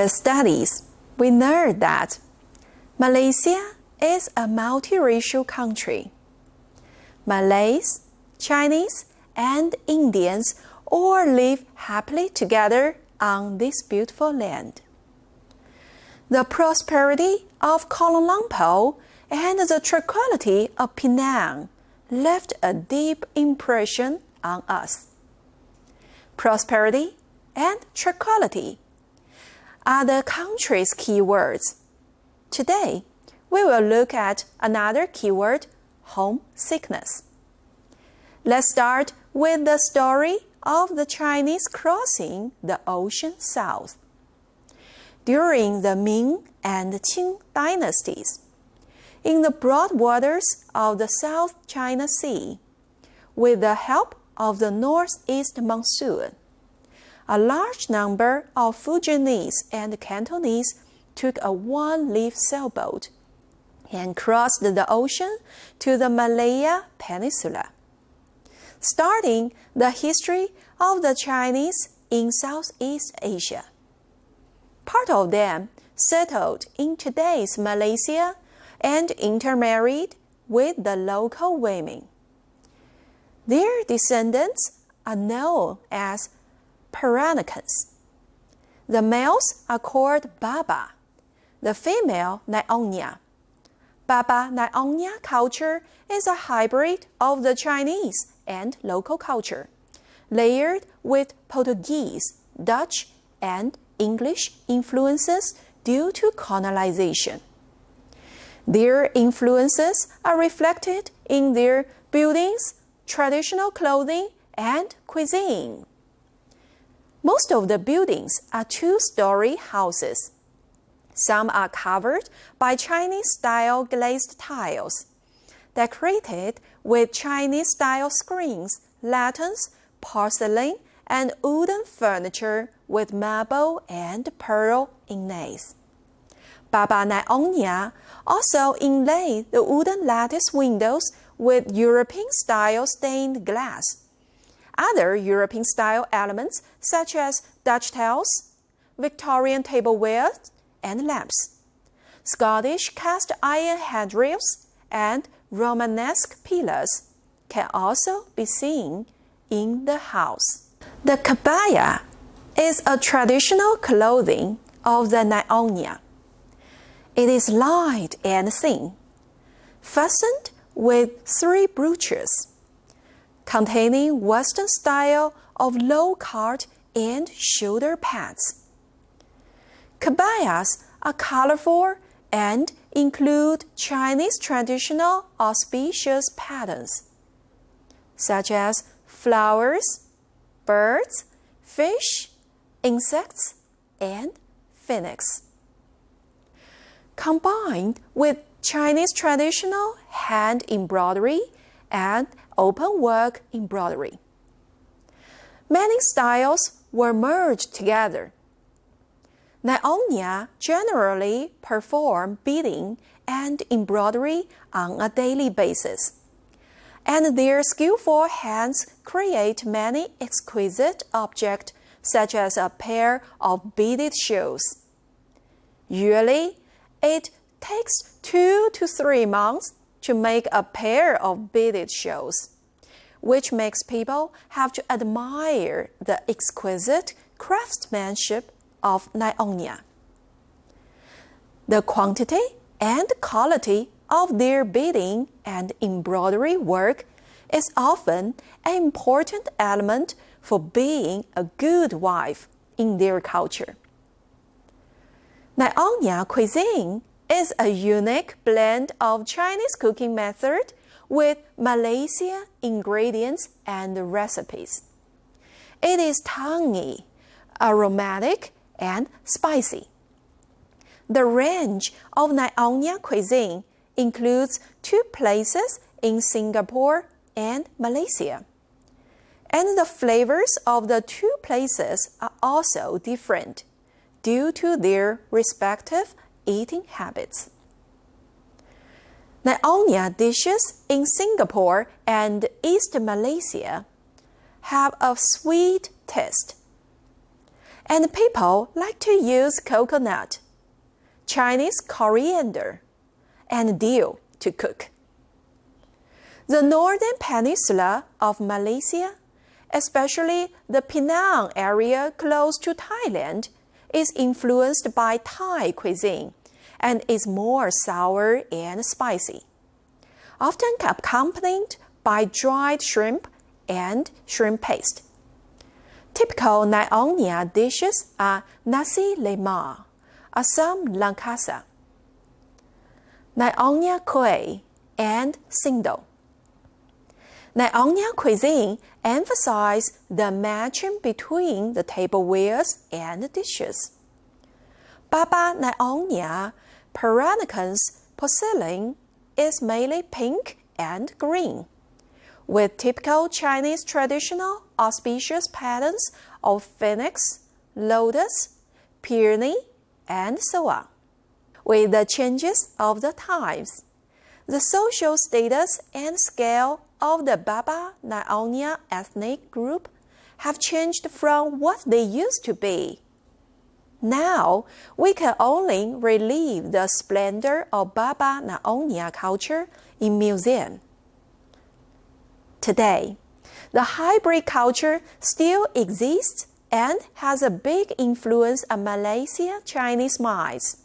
previous studies, we learned that Malaysia is a multiracial country. Malays, Chinese, and Indians all live happily together on this beautiful land. The prosperity of Kuala Lumpur and the tranquility of Penang left a deep impression on us. Prosperity and tranquility are the country's keywords. Today, we will look at another keyword, homesickness. Let's start with the story of the Chinese crossing the ocean south. During the Ming and Qing dynasties, in the broad waters of the South China Sea, with the help of the northeast monsoon, a large number of Fujianese and Cantonese took a one-leaf sailboat and crossed the ocean to the Malaya Peninsula, starting the history of the Chinese in Southeast Asia. Part of them settled in today's Malaysia and intermarried with the local women. Their descendants are known as Peranicans. The males are called Baba, the female Nyonya. Baba Nyonya culture is a hybrid of the Chinese and local culture, layered with Portuguese, Dutch, and English influences due to colonization. Their influences are reflected in their buildings, traditional clothing, and cuisine. Most of the buildings are two-story houses. Some are covered by Chinese-style glazed tiles, decorated with Chinese-style screens, lanterns, porcelain, and wooden furniture with marble and pearl inlays. Baba Nyonya also inlaid the wooden lattice windows with European-style stained glass. Other European-style elements such as Dutch tiles, Victorian tableware and lamps, Scottish cast iron handrails, and Romanesque pillars can also be seen in the house. The kebaya is a traditional clothing of the Nyonya. It is light and thin, fastened with 3 brooches, containing Western style of low cut and shoulder pads. Kebayas are colorful and include Chinese traditional auspicious patterns, such as flowers, birds, fish, insects, and phoenix. Combined with Chinese traditional hand embroidery and open work embroidery, many styles were merged together. Nyonya generally perform beading and embroidery on a daily basis, and their skillful hands create many exquisite objects such as a pair of beaded shoes. Usually, it takes 2 to 3 months to make a pair of beaded shoes, which makes people have to admire the exquisite craftsmanship of Nyonya. The quantity and quality of their beading and embroidery work is often an important element for being a good wife in their culture. Nyonya cuisine is a unique blend of Chinese cooking method with Malaysian ingredients and recipes. It is tangy, aromatic, and spicy. The range of Nyonya cuisine includes 2 places in Singapore and Malaysia, and the flavors of the 2 places are also different due to their respective eating habits. Nyonya dishes in Singapore and East Malaysia have a sweet taste, and people like to use coconut, Chinese coriander, and dill to cook. The northern peninsula of Malaysia, especially the Penang area close to Thailand, is influenced by Thai cuisine and is more sour and spicy, often accompanied by dried shrimp and shrimp paste. Typical Nyonya dishes are nasi lemak, asam langkasa, Nyonya kueh, and sindol. Nyonya cuisine emphasizes the matching between the tablewares and dishes. Baba Nyonya Peranakan's porcelain is mainly pink and green, with typical Chinese traditional auspicious patterns of phoenix, lotus, peony, and so on. With the changes of the times, the social status and scale of the Baba Nyonya ethnic group have changed from what they used to be. Now, we can only relive the splendor of Baba Nyonya culture in museums. Today, the hybrid culture still exists and has a big influence on Malaysian Chinese minds.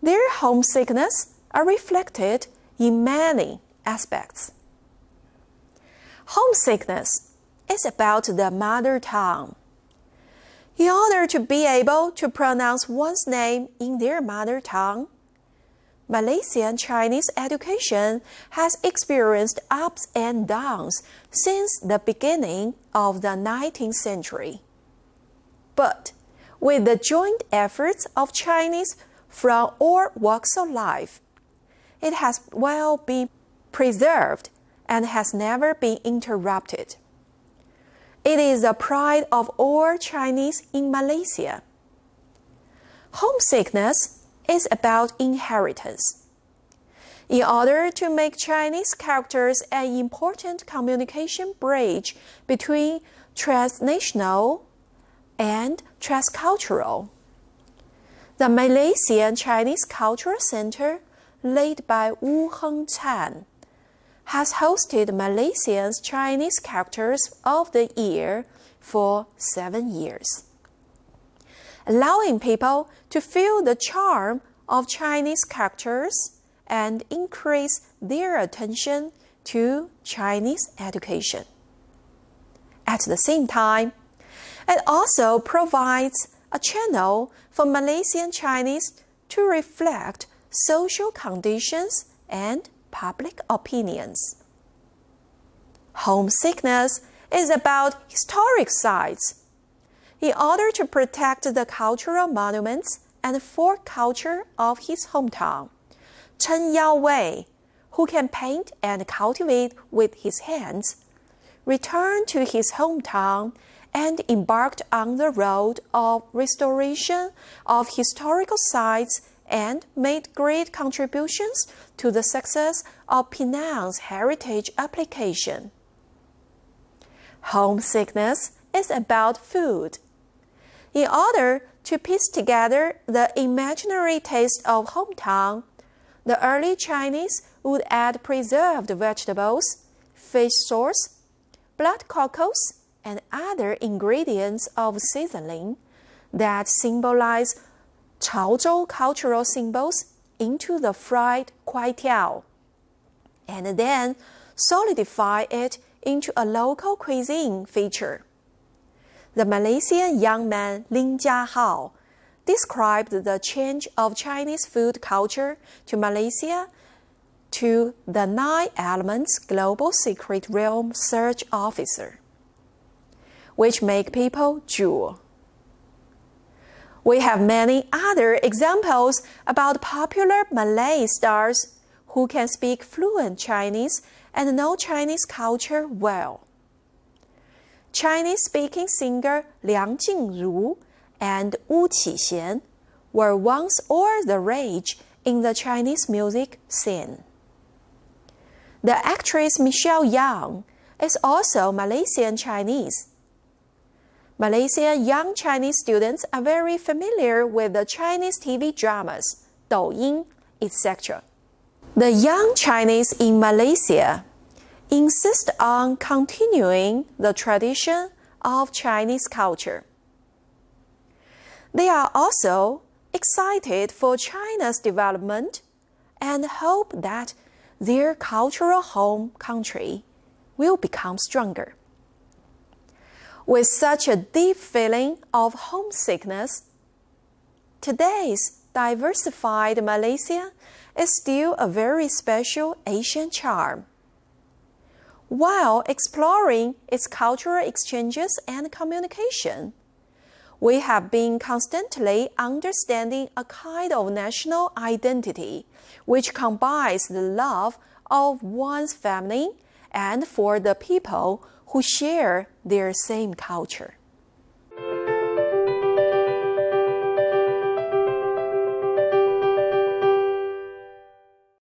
Their homesickness are reflected in many aspects. Homesickness is about the mother tongue. In order to be able to pronounce one's name in their mother tongue, Malaysian Chinese education has experienced ups and downs since the beginning of the 19th century. But with the joint efforts of Chinese from all walks of life, it has well been preserved and has never been interrupted. It is the pride of all Chinese in Malaysia. Homesickness is about inheritance. In order to make Chinese characters an important communication bridge between transnational and transcultural, the Malaysian Chinese Cultural Center, led by Wu Heng Chan, has hosted Malaysia's Chinese Characters of the Year for 7 years, allowing people to feel the charm of Chinese characters and increase their attention to Chinese education. At the same time, it also provides a channel for Malaysian Chinese to reflect social conditions and public opinions. Homesickness is about historic sites. In order to protect the cultural monuments and folk culture of his hometown, Chen Yaowei, who can paint and cultivate with his hands, returned to his hometown and embarked on the road of restoration of historical sites and made great contributions to the success of Penang's heritage application. Homesickness is about food. In order to piece together the imaginary taste of hometown, the early Chinese would add preserved vegetables, fish sauce, blood cockles, and other ingredients of seasoning that symbolize Chaozhou cultural symbols into the fried kwai tiao, and then solidify it into a local cuisine feature. The Malaysian young man Lin Jiahao described the change of Chinese food culture to Malaysia to the 9 Elements Global Secret Realm Search Officer, which make people drool. We have many other examples about popular Malay stars who can speak fluent Chinese and know Chinese culture well. Chinese-speaking singer Liang Jingru and Wu Qixian were once all the rage in the Chinese music scene. The actress Michelle Yang is also Malaysian Chinese. Malaysian young Chinese students are very familiar with the Chinese TV dramas, Douyin, etc. The young Chinese in Malaysia insist on continuing the tradition of Chinese culture. They are also excited for China's development and hope that their cultural home country will become stronger. With such a deep feeling of homesickness, today's diversified Malaysia is still a very special Asian charm. While exploring its cultural exchanges and communication, we have been constantly understanding a kind of national identity which combines the love of one's family and for the people who share their same culture.